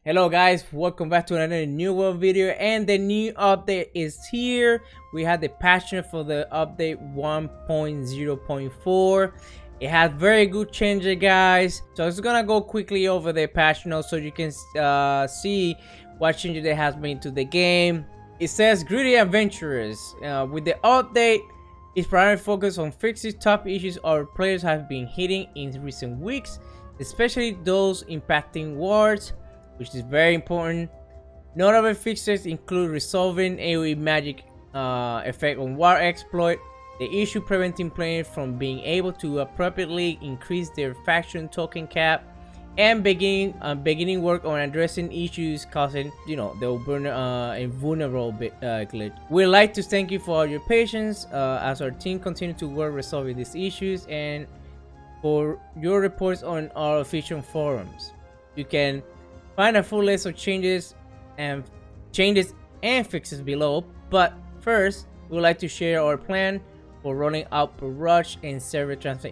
Hello guys, welcome back to another new world video, and the new update is here. We had the patch note for the update 1.0.4. It has very good changes, guys, so it's gonna go quickly over the patch note so you can see what changes they has made to the game. It says greedy adventurers, with the update its primary focus on fixing top issues our players have been hitting in recent weeks, especially those impacting wars, which is very important. Notable fixes include resolving AoE magic effect on war exploit, the issue preventing players from being able to appropriately increase their faction token cap, and beginning work on addressing issues causing the invulnerable glitch. We'd like to thank you for all your patience as our team continues to work resolving these issues, and for your reports on our official forums. You can find a full list of changes and fixes below, but first we would like to share our plan for rolling Outpost Rush and server transfer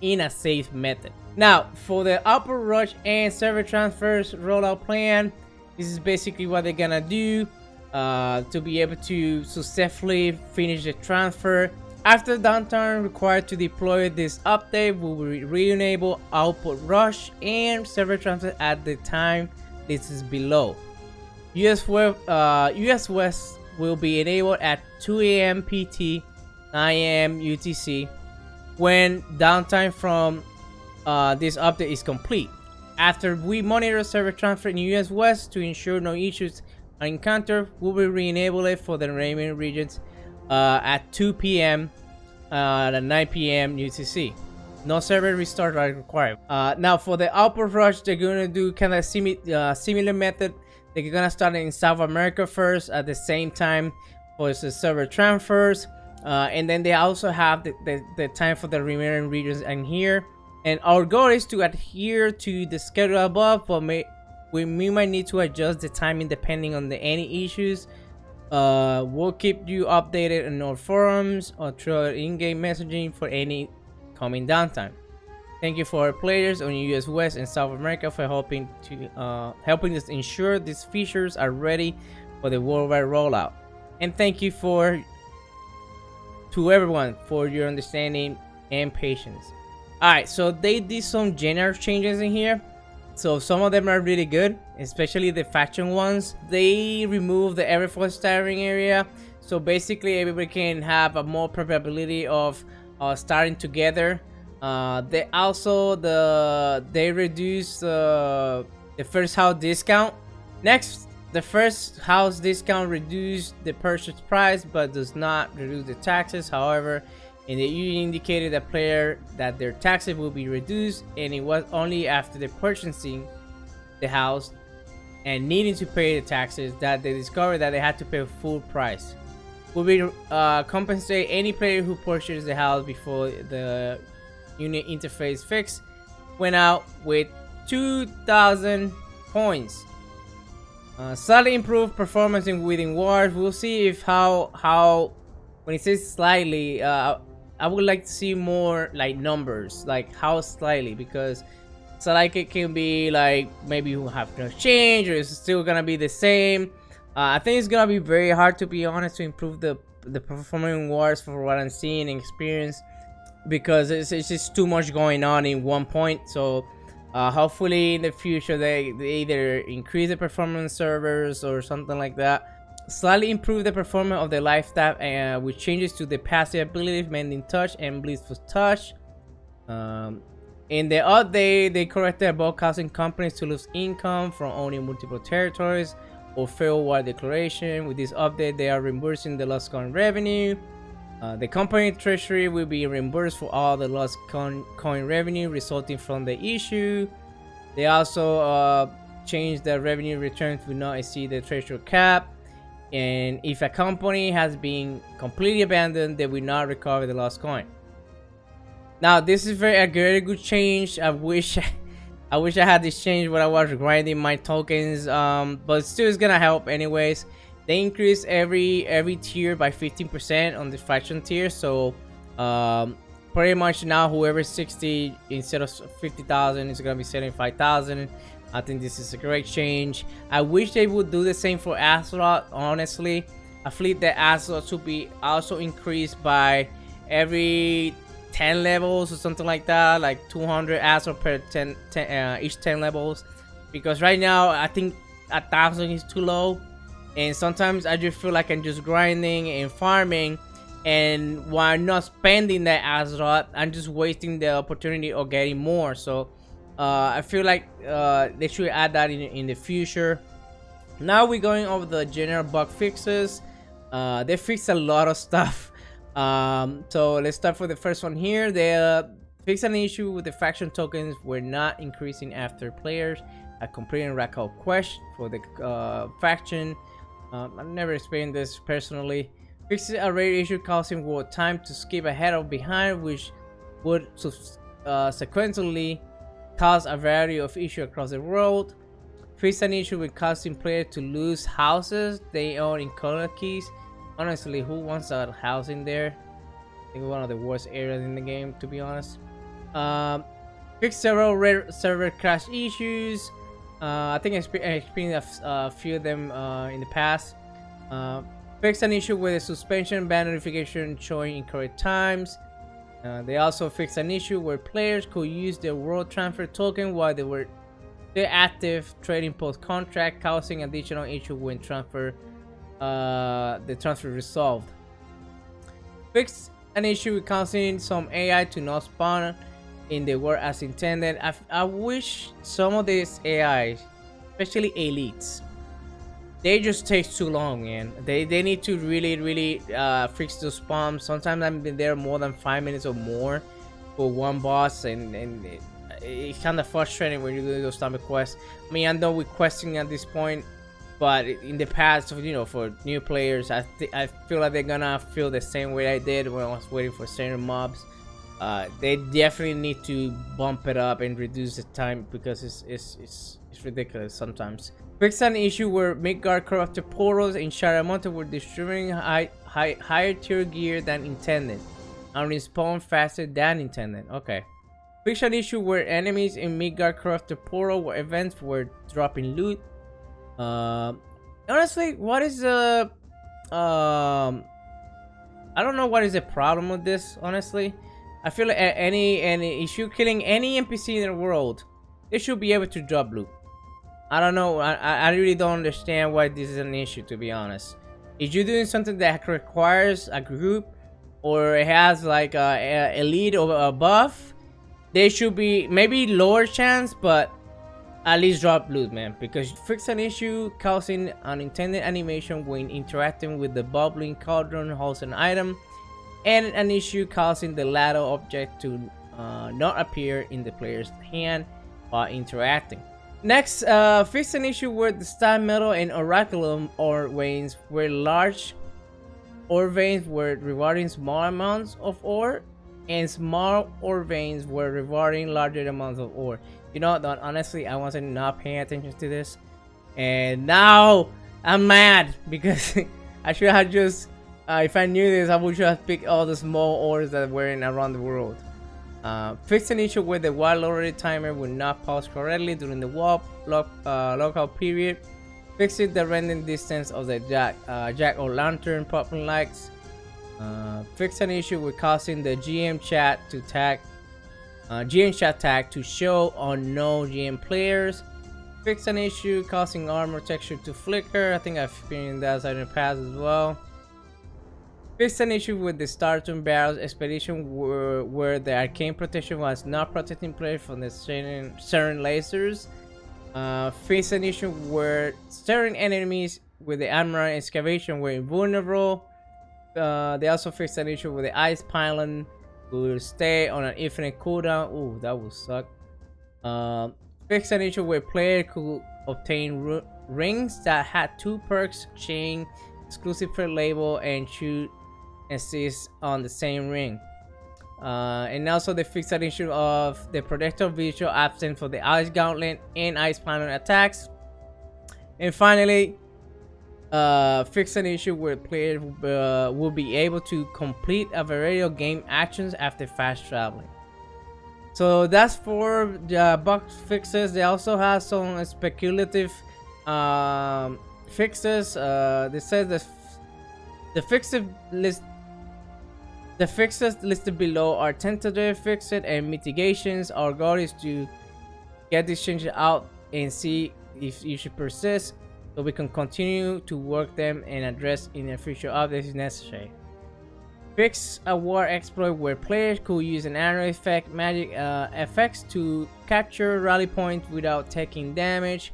in a safe method. Now, for the Outpost Rush and server transfers rollout plan, this is basically what they're gonna do to be able to successfully finish the transfer. After downtime required to deploy this update, we will re-enable Outpost Rush and server transfer at the time this is below. US West will be enabled at 2 AM PT, 9 AM UTC when downtime from this update is complete. After we monitor server transfer in US West to ensure no issues are encountered, we will re-enable it for the remaining regions at 2 PM at 9 PM UTC. No server restart are required. Now for the Outpost Rush, they're gonna do kind of similar method. They're gonna start in South America first at the same time for the server transfers, and then they also have the time for the remaining regions in here. And our goal is to adhere to the schedule above, but we might need to adjust the timing depending on any issues. We'll keep you updated on our forums or through our in-game messaging for any coming downtime. Thank you for our players on US West and South America for helping us ensure these features are ready for the worldwide rollout. And thank you to everyone for your understanding and patience. Alright, so they did some general changes in here. So some of them are really good, especially the faction ones. They removed the Everforce starting area, so basically everybody can have a more probability of starting together. They also they reduced the first house discount. Next, the first house discount reduced the purchase price but does not reduce the taxes. However, and they indicated the player that their taxes will be reduced, and it was only after the purchasing the house and needing to pay the taxes that they discovered that they had to pay full price. Will be compensate any player who purchased the house before the unit interface fix went out with 2,000 points. Slightly improved performance within wars. We'll see if how when it says slightly, I would like to see more like numbers, like how slightly, because so like it can be like maybe you have no change or it's still gonna be the same. I think it's gonna be very hard, to be honest, to improve the performing wars for what I'm seeing and experience, because it's just too much going on in one point. So hopefully in the future they either increase the performance servers or something like that. Slightly improve the performance of the life tab with changes to the passive abilities Mending Touch and Blissful Touch. In the update, they corrected about causing companies to lose income from owning multiple territories or fail war declaration. With this update, they are reimbursing the lost coin revenue. The company treasury will be reimbursed for all the lost coin revenue resulting from the issue. They also changed the revenue return to not exceed the treasury cap. And if a company has been completely abandoned, they will not recover the lost coin. Now, this is a very good change. I wish I had this change when I was grinding my tokens, but still it's gonna help anyways. They increase every tier by 15% on the faction tier, so pretty much now whoever's 60 instead of 50,000 is gonna be 75,000. I think this is a great change. I wish they would do the same for ROLLOUT, honestly. I feel that ROLLOUT should be also increased by every 10 levels or something like that, like 200 ROLLOUT per 10, each 10 levels. Because right now, I think 1,000 is too low. And sometimes I just feel like I'm just grinding and farming. And while not spending that ROLLOUT, I'm just wasting the opportunity of getting more. So I feel like they should add that in the future. Now we're going over the general bug fixes. They fixed a lot of stuff. So let's start with the first one here. They fixed an issue with the faction tokens were not increasing after players are completing rack-out quest for the faction. I've never experienced this personally. Fixed a rare issue causing war time to skip ahead or behind, which would sequentially cause a variety of issues across the world. Fixed an issue with causing players to lose houses they own in color keys. Honestly, who wants a house in there? I think one of the worst areas in the game, to be honest. Fixed several rare server crash issues. I think I experienced a few of them in the past. Fixed an issue with the suspension ban notification showing incorrect times. They also fixed an issue where players could use their world transfer token while they were still active trading post contract, causing additional issue when the transfer resolved. Fixed an issue causing some AI to not spawn in the world as intended. I wish some of these AI, especially elites, they just take too long, man. They need to really fix those spawns. Sometimes I've been there more than 5 minutes or more for one boss, and it's kind of frustrating when you do those type of quests. I mean, I know we're questing at this point, but in the past, you know, for new players, I feel like they're gonna feel the same way I did when I was waiting for certain mobs. They definitely need to bump it up and reduce the time, because it's ridiculous sometimes. Fixed an issue where Midgard corrupted portals in Shadow Mountain were distributing higher tier gear than intended and respawn faster than intended. Okay. Fixed an issue where enemies in Midgard corrupted portal events were dropping loot. Honestly, what is the I don't know what is the problem with this, honestly. I feel like any issue killing any NPC in the world, they should be able to drop loot. I don't know. I really don't understand why this is an issue, to be honest. If you're doing something that requires a group or it has like a elite or above, they should be maybe lower chance, but at least drop loot, man. Because fix an issue causing unintended animation when interacting with the bubbling cauldron holds an item, and an issue causing the latter object to not appear in the player's hand while interacting. Next, fix an issue where the star metal and oraculum ore veins were large. Ore veins were rewarding small amounts of ore, and small ore veins were rewarding larger amounts of ore. You know, honestly, I wasn't not paying attention to this, and now I'm mad because I should have just, if I knew this, I would have picked all the small ores that were in around the world. Fix an issue where the wild loaded timer would not pause correctly during the lockout period. Fixing the rendering distance of the jack or lantern popping lights. Fix an issue with causing the GM chat tag to show on no GM players. Fix an issue causing armor texture to flicker. I think I've experienced that in the past as well. Fixed an issue with the Starton Barrels expedition where the arcane protection was not protecting players from the certain lasers. Fixed an issue where certain enemies with the Admiral excavation were invulnerable. They also fixed an issue with the ice pylon will stay on an infinite cooldown. Ooh, that would suck. Fixed an issue where player could obtain rings that had 2 perks, chain, exclusive per label, and shoot assist on the same ring. And also they fixed an issue of the protector visual absent for the ice gauntlet and ice pylon attacks. And finally, fix an issue where players will be able to complete a variety of game actions after fast traveling. So that's for the bug fixes. They also have some speculative fixes. They said the fixes list the fixes listed below are tentative fixes and mitigations. Our goal is to get these changes out and see if you should persist, so we can continue to work them and address in a future updates if necessary. Fix a war exploit where players could use an arrow effect magic effects to capture rally points without taking damage.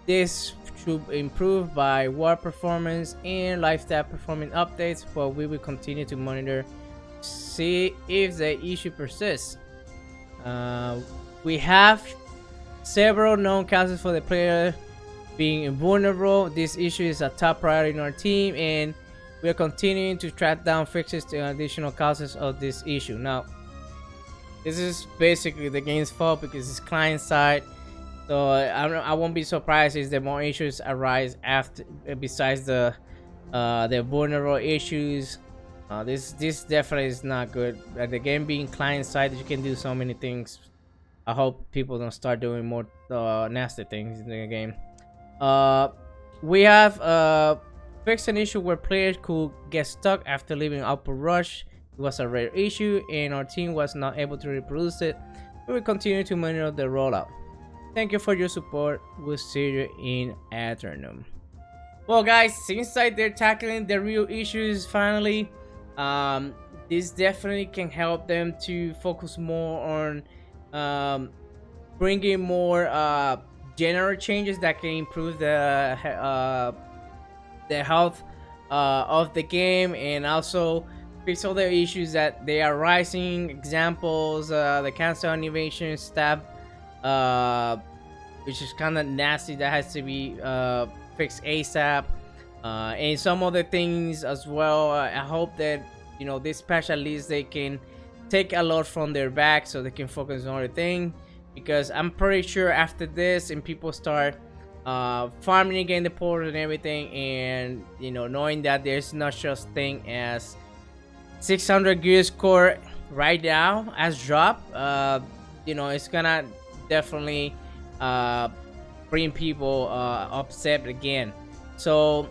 This should improve by war performance and lifestyle performance updates, but we will continue to monitor, see if the issue persists. We have several known causes for the player being invulnerable. This issue is a top priority in our team, and we are continuing to track down fixes to additional causes of this issue. Now, this is basically the game's fault because it's client side, so I won't be surprised if there more issues arise after, besides the vulnerable issues. This definitely is not good. The game being client side, you can do so many things. I hope people don't start doing more nasty things in the game. We have fixed an issue where players could get stuck after leaving Outpost Rush. It was a rare issue and our team was not able to reproduce it. We will continue to monitor the rollout. Thank you for your support. We'll see you in afternoon. Well guys, seems like they're tackling the real issues finally. This definitely can help them to focus more on bringing more general changes that can improve the health of the game, and also fix all the issues that they are rising. Examples, the cancel animation stab, which is kind of nasty, that has to be fixed ASAP, and some other things as well. I hope that, you know, this patch at least they can take a lot from their back so they can focus on other thing, because I'm pretty sure after this and people start farming again the portals and everything, and you know, knowing that there's not such thing as 600 gear score right now as drop, you know, it's gonna definitely bring people upset again. So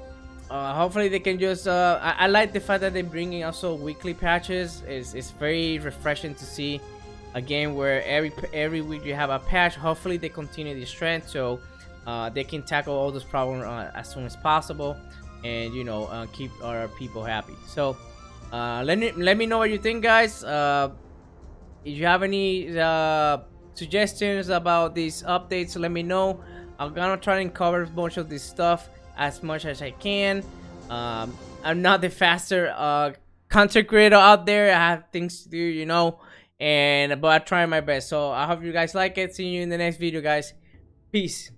hopefully they can just I like the fact that they're bringing also weekly patches. It's very refreshing to see a game where every week you have a patch. Hopefully they continue this trend, so they can tackle all those problems as soon as possible, and you know, keep our people happy. So let me know what you think, guys. If you have any suggestions about these updates, let me know. I'm gonna try and cover most of this stuff as much as I can. I'm not the faster content creator out there. I have things to do, you know, but I try my best. So I hope you guys like it. See you in the next video, guys. Peace.